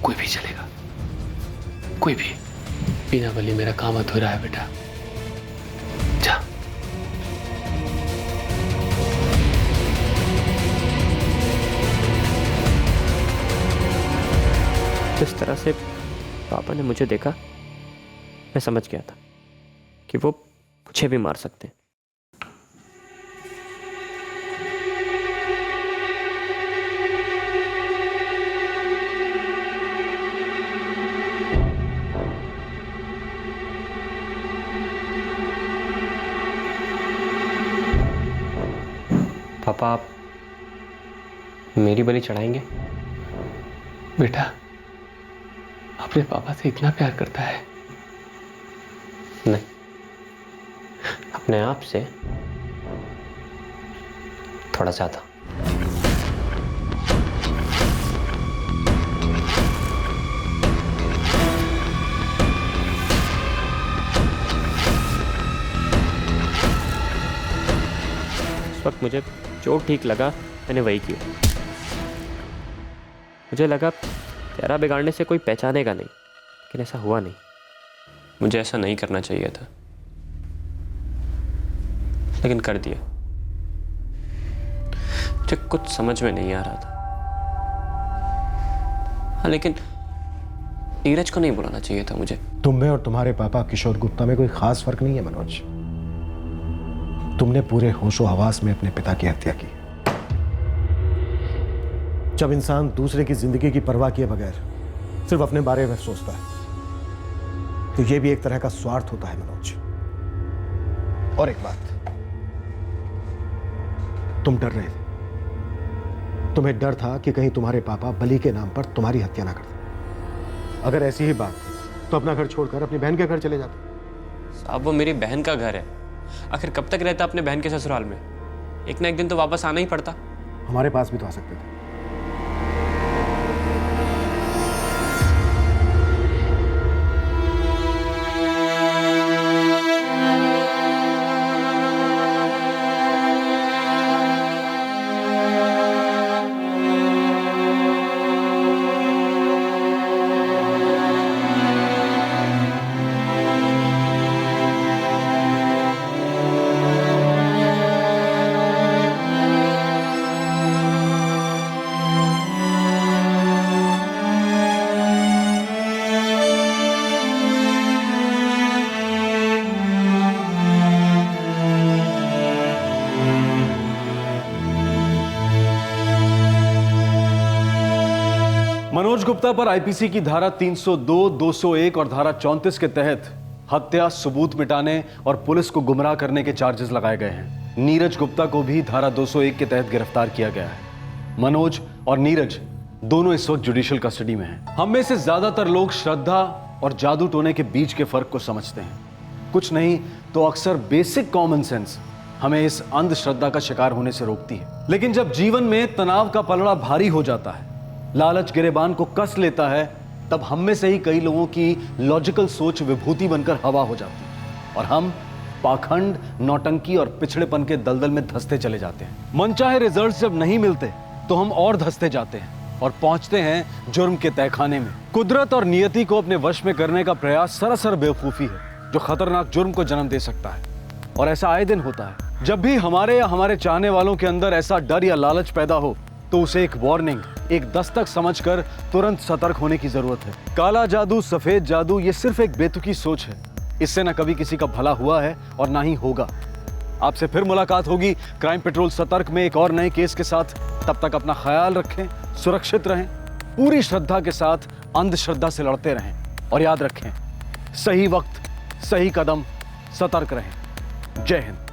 कोई भी चलेगा, कोई भी। बिना बलि मेरा काम अधूरा है बेटा। जा। जिस तरह से पापा ने मुझे देखा, मैं समझ गया था कि वो मुझे भी मार सकते हैं। पापा, आप मेरी बलि चढ़ाएंगे? बेटा, अपने पापा से इतना प्यार करता है? नहीं, अपने आप से थोड़ा ज्यादा। इस वक्त मुझे जो ठीक लगा मैंने वही किया। मुझे लगा चेहरा बिगाड़ने से कोई पहचानेगा नहीं, लेकिन ऐसा हुआ नहीं। मुझे ऐसा नहीं करना चाहिए था, लेकिन कर दिया। मुझे कुछ समझ में नहीं आ रहा था। हाँ, लेकिन नीरज को नहीं बुलाना चाहिए था मुझे। तुम में और तुम्हारे पापा किशोर गुप्ता में कोई खास फर्क नहीं है मनोज। तुमने पूरे होशो हवास में अपने पिता की हत्या की। जब इंसान दूसरे की जिंदगी की परवाह किए बगैर सिर्फ अपने बारे में सोचता है, तो यह भी एक तरह का स्वार्थ होता है मनोज। और एक बात, तुम डर रहे थे। तुम्हें डर था कि कहीं तुम्हारे पापा बलि के नाम पर तुम्हारी हत्या ना कर दें। अगर ऐसी ही बात थी तो अपना घर छोड़कर अपनी बहन के घर चले जाते। साहब, वो मेरी बहन का घर है। आखिर कब तक रहता अपने बहन के ससुराल में? एक ना एक दिन तो वापस आना ही पड़ता। हमारे पास भी तो आ सकते थे। मनोज गुप्ता पर आईपीसी की धारा 302, 201 और धारा 34 के तहत हत्या, सबूत मिटाने और पुलिस को गुमराह करने के चार्जेस लगाए गए हैं। नीरज गुप्ता को भी धारा 201 के तहत गिरफ्तार किया गया है। मनोज और नीरज दोनों इस वक्त जुडिशियल कस्टडी में हैं। हम में से ज्यादातर लोग श्रद्धा और जादू टोने के बीच के फर्क को समझते हैं। कुछ नहीं तो अक्सर बेसिक कॉमन सेंस हमें इस अंधश्रद्धा का शिकार होने से रोकती है। लेकिन जब जीवन में तनाव का पलड़ा भारी हो जाता है, लालच गिरेबान को कस लेता है, तब हम में से ही कई लोगों की लॉजिकल सोच विभूति बनकर हवा हो जाती है और हम पाखंड, नौटंकी और पिछड़ेपन के दलदल में धंसते चले जाते हैं। मनचाहे रिजल्ट्स जब नहीं मिलते तो हम और धंसते जाते हैं और पहुंचते हैं जुर्म के तहखाने में। कुदरत और नियति को अपने वश में करने का प्रयास सरासर बेवकूफी है जो खतरनाक जुर्म को जन्म दे सकता है। और ऐसा आए दिन होता है। जब भी हमारे या हमारे चाहने वालों के अंदर ऐसा डर या लालच पैदा हो तो उसे एक वार्निंग, एक दस्तक समझकर तुरंत सतर्क होने की जरूरत है। काला जादू, सफेद जादू ये सिर्फ एक बेतुकी सोच है। इससे न कभी किसी का भला हुआ है और ना ही होगा। आपसे फिर मुलाकात होगी क्राइम पेट्रोल सतर्क में एक और नए केस के साथ। तब तक अपना ख्याल रखें, सुरक्षित रहें, पूरी श्रद्धा के साथ अंधश्रद्धा से लड़ते रहें और याद रखें, सही वक्त, सही कदम, सतर्क रहें। जय हिंद।